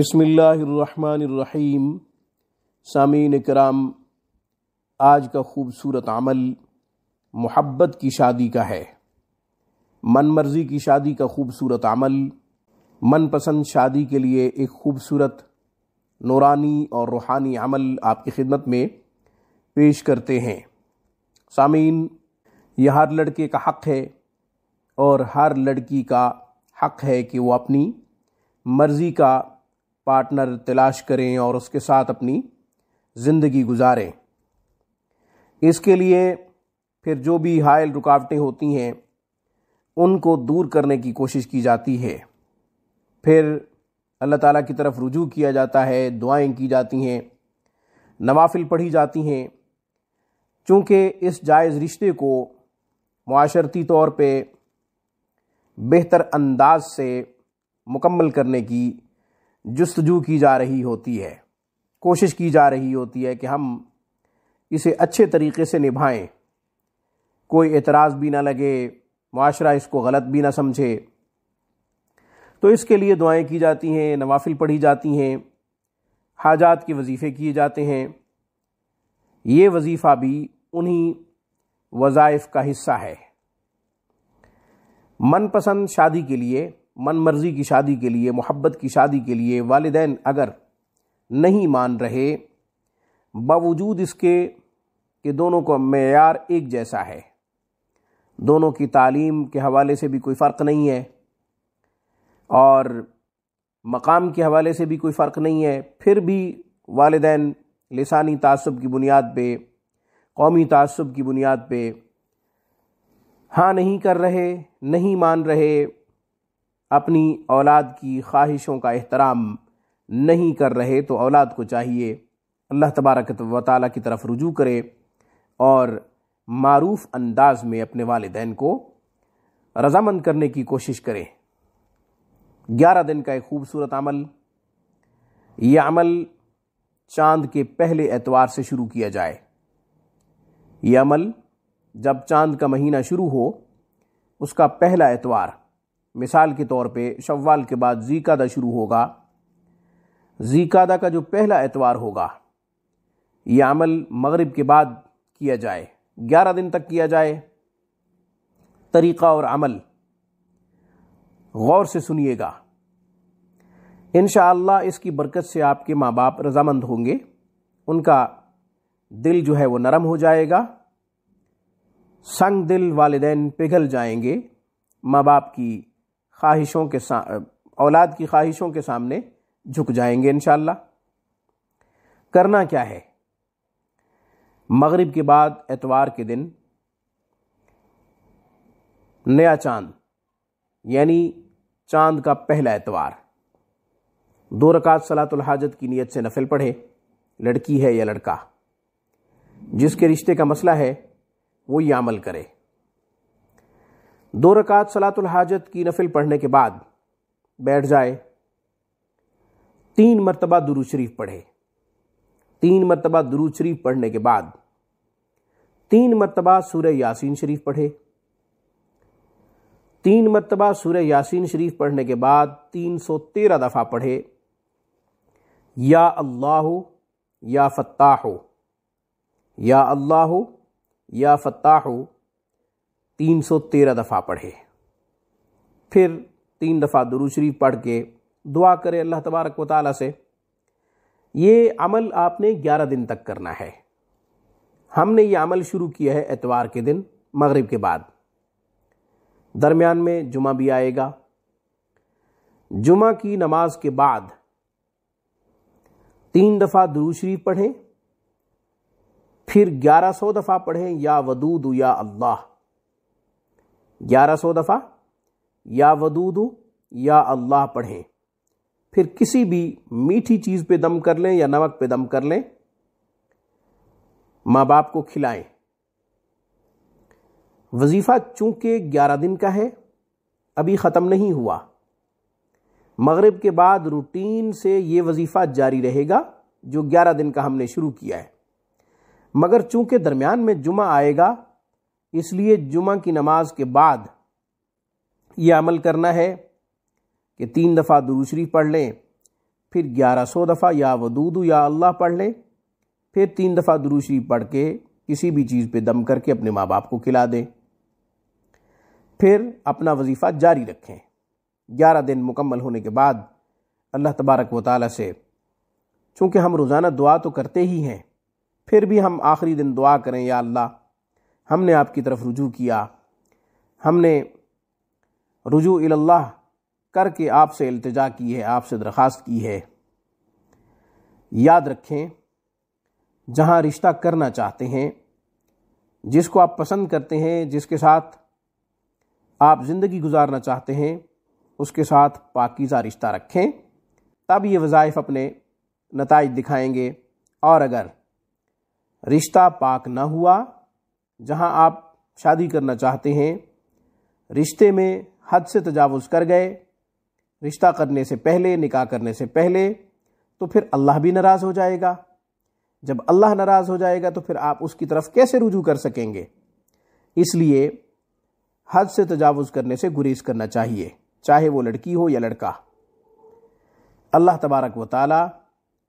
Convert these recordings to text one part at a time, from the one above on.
بسم اللہ الرحمن الرحیم۔ سامعین کرام، آج کا خوبصورت عمل محبت کی شادی کا ہے۔ من مرضی کی شادی کا خوبصورت عمل، من پسند شادی کے لیے ایک خوبصورت نورانی اور روحانی عمل آپ کی خدمت میں پیش کرتے ہیں۔ سامعین، یہ ہر لڑکے کا حق ہے اور ہر لڑکی کا حق ہے کہ وہ اپنی مرضی کا پارٹنر تلاش کریں اور اس کے ساتھ اپنی زندگی گزاریں۔ اس کے لیے پھر جو بھی حائل رکاوٹیں ہوتی ہیں ان کو دور کرنے کی کوشش کی جاتی ہے، پھر اللہ تعالیٰ کی طرف رجوع کیا جاتا ہے، دعائیں کی جاتی ہیں، نوافل پڑھی جاتی ہیں، چونکہ اس جائز رشتے کو معاشرتی طور پہ بہتر انداز سے مکمل کرنے کی جستجو کی جا رہی ہوتی ہے، کوشش کی جا رہی ہوتی ہے کہ ہم اسے اچھے طریقے سے نبھائیں، کوئی اعتراض بھی نہ لگے، معاشرہ اس کو غلط بھی نہ سمجھے۔ تو اس کے لیے دعائیں کی جاتی ہیں، نوافل پڑھی جاتی ہیں، حاجات کے وظیفے کیے جاتے ہیں۔ یہ وظیفہ بھی انہی وظائف کا حصہ ہے۔ من پسند شادی کے لیے، من مرضی کی شادی کے لیے، محبت کی شادی کے لیے والدین اگر نہیں مان رہے، باوجود اس کے کہ دونوں کا معیار ایک جیسا ہے، دونوں کی تعلیم کے حوالے سے بھی کوئی فرق نہیں ہے اور مقام کے حوالے سے بھی کوئی فرق نہیں ہے، پھر بھی والدین لسانی تعصب کی بنیاد پہ، قومی تعصب کی بنیاد پہ ہاں نہیں کر رہے، نہیں مان رہے، اپنی اولاد کی خواہشوں کا احترام نہیں کر رہے، تو اولاد کو چاہیے اللہ تبارک و تعالیٰ کی طرف رجوع کرے اور معروف انداز میں اپنے والدین کو رضامند کرنے کی کوشش کرے۔ 11 دن کا ایک خوبصورت عمل، یہ عمل چاند کے پہلے اتوار سے شروع کیا جائے۔ یہ عمل جب چاند کا مہینہ شروع ہو، اس کا پہلا اتوار، مثال کے طور پہ شوال کے بعد ذی قعدہ شروع ہوگا، ذی قعدہ کا جو پہلا اتوار ہوگا، یہ عمل مغرب کے بعد کیا جائے، 11 دن تک کیا جائے۔ طریقہ اور عمل غور سے سنیے گا، انشاءاللہ اس کی برکت سے آپ کے ماں باپ رضامند ہوں گے، ان کا دل جو ہے وہ نرم ہو جائے گا، سنگ دل والدین پگھل جائیں گے، ماں باپ کی خواہشوں کے اولاد کی خواہشوں کے سامنے جھک جائیں گے انشاءاللہ۔ کرنا کیا ہے؟ مغرب کے بعد اتوار کے دن نیا چاند، یعنی چاند کا پہلا اتوار، 2 رکعت صلاۃ الحاجت کی نیت سے نفل پڑھے، لڑکی ہے یا لڑکا، جس کے رشتے کا مسئلہ ہے وہ یہ عمل کرے۔ 2 رکعت صلاۃ الحاجت کی نفل پڑھنے کے بعد بیٹھ جائے، 3 مرتبہ درود شریف پڑھے، 3 مرتبہ درود شریف پڑھنے کے بعد 3 مرتبہ سورہ یاسین شریف پڑھے، 3 مرتبہ سورہ یاسین شریف پڑھنے کے بعد 313 دفعہ پڑھے یا اللہ یا فتاح، یا اللہ یا فتاح، 313 دفعہ پڑھے، پھر 3 دفعہ درود شریف پڑھ کے دعا کرے اللہ تبارک و تعالیٰ سے۔ یہ عمل آپ نے 11 دن تک کرنا ہے۔ ہم نے یہ عمل شروع کیا ہے اتوار کے دن مغرب کے بعد، درمیان میں جمعہ بھی آئے گا۔ جمعہ کی نماز کے بعد 3 دفعہ درود شریف پڑھیں، پھر 1100 دفعہ پڑھیں یا ودود یا اللہ، 1100 دفعہ یا ودود یا اللہ پڑھیں، پھر کسی بھی میٹھی چیز پہ دم کر لیں یا نمک پہ دم کر لیں، ماں باپ کو کھلائیں۔ وظیفہ چونکہ 11 دن کا ہے، ابھی ختم نہیں ہوا، مغرب کے بعد روٹین سے یہ وظیفہ جاری رہے گا جو 11 دن کا ہم نے شروع کیا ہے، مگر چونکہ درمیان میں جمعہ آئے گا، اس لیے جمعہ کی نماز کے بعد یہ عمل کرنا ہے کہ 3 دفعہ درود شریف پڑھ لیں، پھر 1100 دفعہ یا ودود یا اللہ پڑھ لیں، پھر 3 دفعہ درود شریف پڑھ کے کسی بھی چیز پہ دم کر کے اپنے ماں باپ کو کھلا دیں، پھر اپنا وظیفہ جاری رکھیں۔ 11 دن مکمل ہونے کے بعد اللہ تبارک و تعالیٰ سے، چونکہ ہم روزانہ دعا تو کرتے ہی ہیں، پھر بھی ہم آخری دن دعا کریں، یا اللہ ہم نے آپ کی طرف رجوع کیا، ہم نے رجوع اللہ کر کے آپ سے التجا کی ہے، آپ سے درخواست کی ہے۔ یاد رکھیں، جہاں رشتہ کرنا چاہتے ہیں، جس کو آپ پسند کرتے ہیں، جس کے ساتھ آپ زندگی گزارنا چاہتے ہیں، اس کے ساتھ پاکیزہ رشتہ رکھیں، تب یہ وظائف اپنے نتائج دکھائیں گے۔ اور اگر رشتہ پاک نہ ہوا، جہاں آپ شادی کرنا چاہتے ہیں، رشتے میں حد سے تجاوز کر گئے، رشتہ کرنے سے پہلے، نکاح کرنے سے پہلے، تو پھر اللہ بھی ناراض ہو جائے گا۔ جب اللہ ناراض ہو جائے گا تو پھر آپ اس کی طرف کیسے رجوع کر سکیں گے؟ اس لیے حد سے تجاوز کرنے سے گریز کرنا چاہیے، چاہے وہ لڑکی ہو یا لڑکا۔ اللہ تبارک و تعالی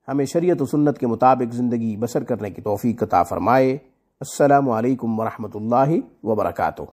ہمیں شریعت و سنت کے مطابق زندگی بسر کرنے کی توفیق عطا فرمائے۔ السلام علیکم ورحمۃ اللہ وبرکاتہ۔